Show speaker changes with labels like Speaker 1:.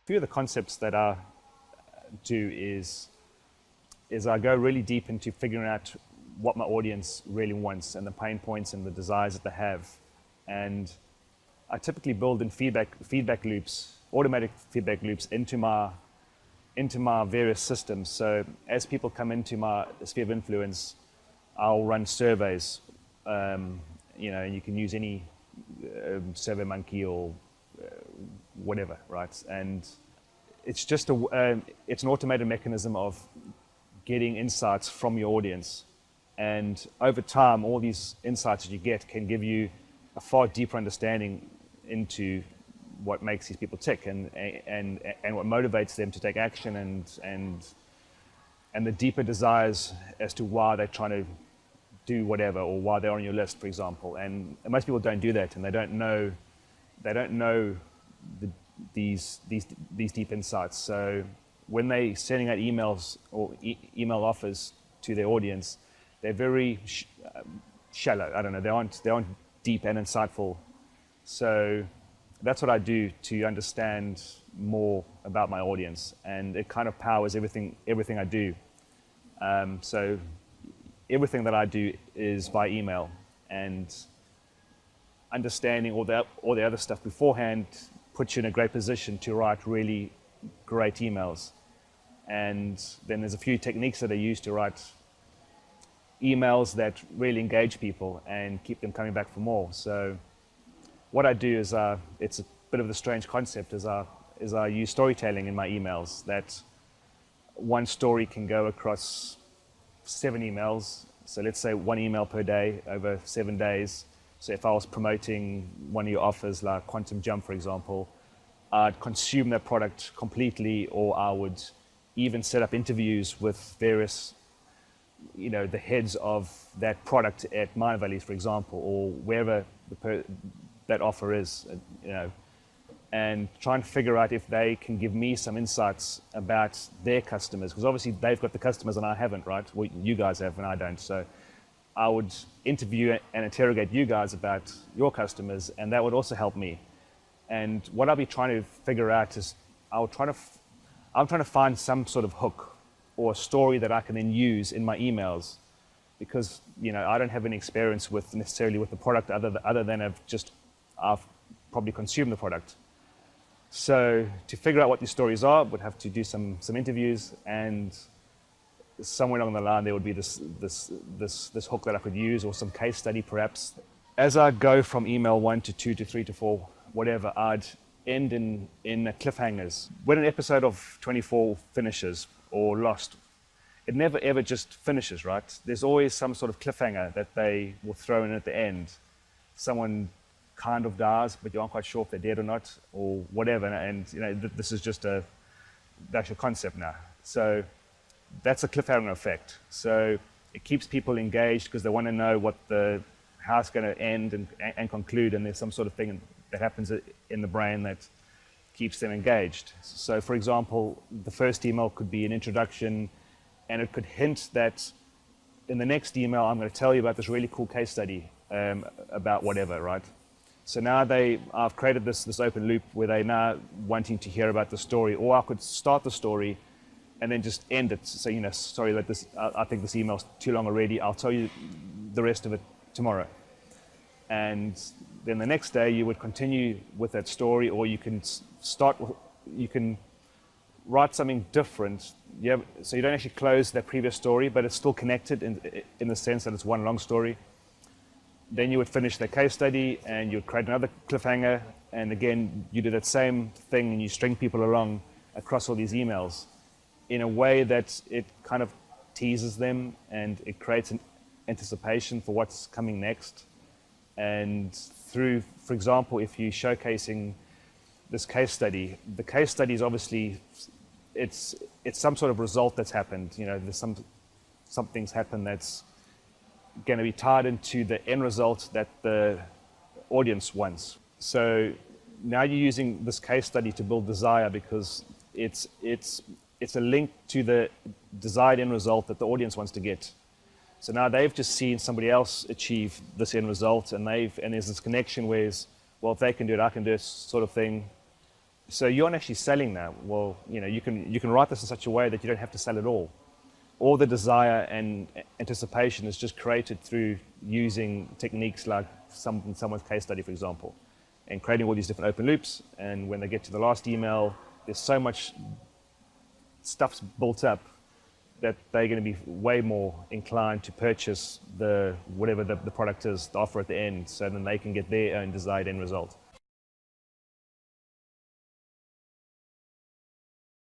Speaker 1: few of the concepts that I do is I go really deep into figuring out what my audience really wants and the pain points and the desires that they have. And I typically build in feedback loops, automatic feedback loops into my various systems. So as people come into my sphere of influence, I'll run surveys. And you can use any SurveyMonkey or whatever, right? And it's just it's an automated mechanism of getting insights from your audience. And over time, all these insights that you get can give you a far deeper understanding into what makes these people tick and what motivates them to take action and the deeper desires as to why they're trying to do whatever or why they're on your list, for example. And most people don't do that, and they don't know these deep insights. So when they're sending out emails or email offers to their audience, they're very shallow. I don't know. They aren't deep and insightful. So that's what I do to understand more about my audience, and it kind of powers everything I do. So everything that I do is by email, and understanding all the other stuff beforehand puts you in a great position to write really great emails. And then there's a few techniques that I use to write emails that really engage people and keep them coming back for more. So what I do is, it's a bit of the strange concept, is I use storytelling in my emails, that one story can go across 7 emails. So let's say 1 email per day over 7 days. So if I was promoting one of your offers like Quantum Jump, for example, I'd consume that product completely, or I would even set up interviews with various, the heads of that product at Mind Valleys, for example, or wherever that offer is, and try and figure out if they can give me some insights about their customers, because obviously they've got the customers and I haven't, right? Well, you guys have and I don't. So I would interview and interrogate you guys about your customers, and that would also help me. And what I'll be trying to figure out is I'm trying to find some sort of hook or a story that I can then use in my emails, because I don't have any experience necessarily with the product other than I've probably consumed the product. So to figure out what these stories are, would have to do some interviews, and somewhere along the line there would be this hook that I could use, or some case study perhaps. As I go from email 1 to 2 to 3 to 4, whatever, I'd end in cliffhangers. When an episode of 24 finishes or Lost, it never ever just finishes, right? There's always some sort of cliffhanger that they will throw in at the end. Someone kind of dies, but you aren't quite sure if they're dead or not, or whatever. And this is just the actual concept now. So that's a cliffhanger effect. So it keeps people engaged because they want to know how it's going to end and conclude, and there's some sort of thing that happens in the brain that keeps them engaged. So for example, the first email could be an introduction, and it could hint that in the next email I'm going to tell you about this really cool case study about whatever, right? So now I've created this open loop where they're now wanting to hear about the story, or I could start the story and then just end it. So, sorry that I think this email's too long already. I'll tell you the rest of it tomorrow. And then the next day you would continue with that story, or you can write something different. So you don't actually close that previous story, but it's still connected in the sense that it's one long story. Then you would finish the case study and you would create another cliffhanger, and again you do that same thing, and you string people along across all these emails in a way that it kind of teases them and it creates an anticipation for what's coming next. And through, for example, if you're showcasing this case study, the case study is obviously it's some sort of result that's happened. There's something's happened that's going to be tied into the end result that the audience wants. So now you're using this case study to build desire, because it's a link to the desired end result that the audience wants to get. So now they've just seen somebody else achieve this end result, and there's this connection where, well, if they can do it, I can do it, sort of thing. So you aren't actually selling that. Well, you can write this in such a way that you don't have to sell it all. All the desire and anticipation is just created through using techniques like someone's case study, for example, and creating all these different open loops. And when they get to the last email, there's so much stuff's built up that they're going to be way more inclined to purchase whatever the product is, the offer at the end, so then they can get their own desired end result.